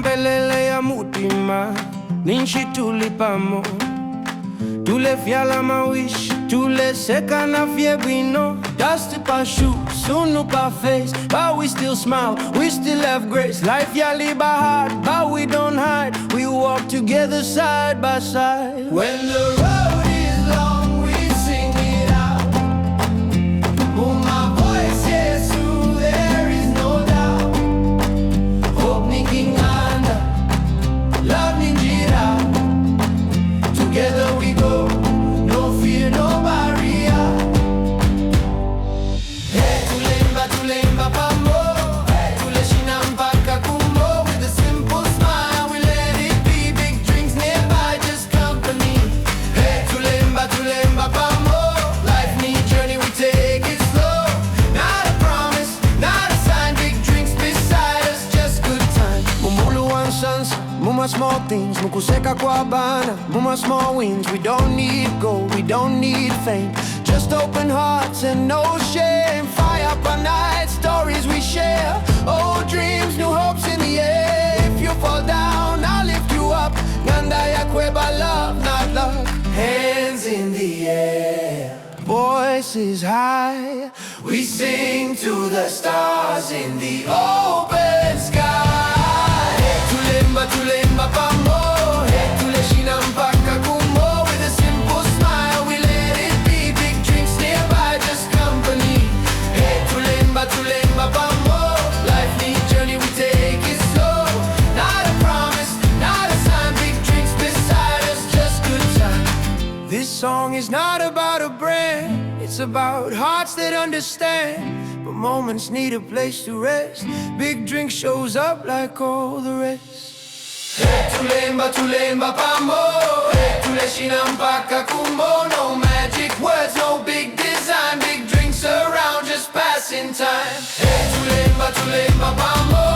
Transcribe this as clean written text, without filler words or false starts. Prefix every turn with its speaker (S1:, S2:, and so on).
S1: Mpelele ya mutima Ninshi tulipamo Tule fiala mawish Tule seka na fiebino Dust up our shoes, soon up our face But we still smile, we still have grace Life ya liba hard, but we don't hide We walk together side by side When the road is long, we sing it out Oh, my voice is true, there is no doubt Hope nikinganda, love ninjira Together we go, no fear, no barrier Hey, Tuleimba Pamo Hey, Tuleshina mpaka kumbo With a simple smile, we let it be Big drinks nearby, just company Hey, Tuleimba Pamo Life need journey, we take it slow Not a promise, not a sign Big drinks beside us, just good time Mumulu one sunset, muma small things Mukuseka kwa bana, muma small wins We don't need gold, we don't need fame Just open hearts and no shame Fire up our night, stories we share Old dreams, new hopes in the air If you fall down, I'll lift you up Nganda ya kweba, love, not luck Hands in the air Voices high We sing to the stars in the open sky Hey, Tuleimba Pamo Hey, Tuleshina mpaka kumbo With a simple smile, we let it be Big drinks nearby, just company Hey, Tuleimba Pamo Life need journey, we take it slow Not a promise, not a sign Big drinks beside us, just good time This song is not about a brand It's about hearts that understand But moments need a place to rest Big drink shows up like all the rest Hey, Tuleimba Pamo Hey, Tuleshina mpaka kumbo No magic words, no big design Big drinks around, just passing time Hey, Tuleimba Pamo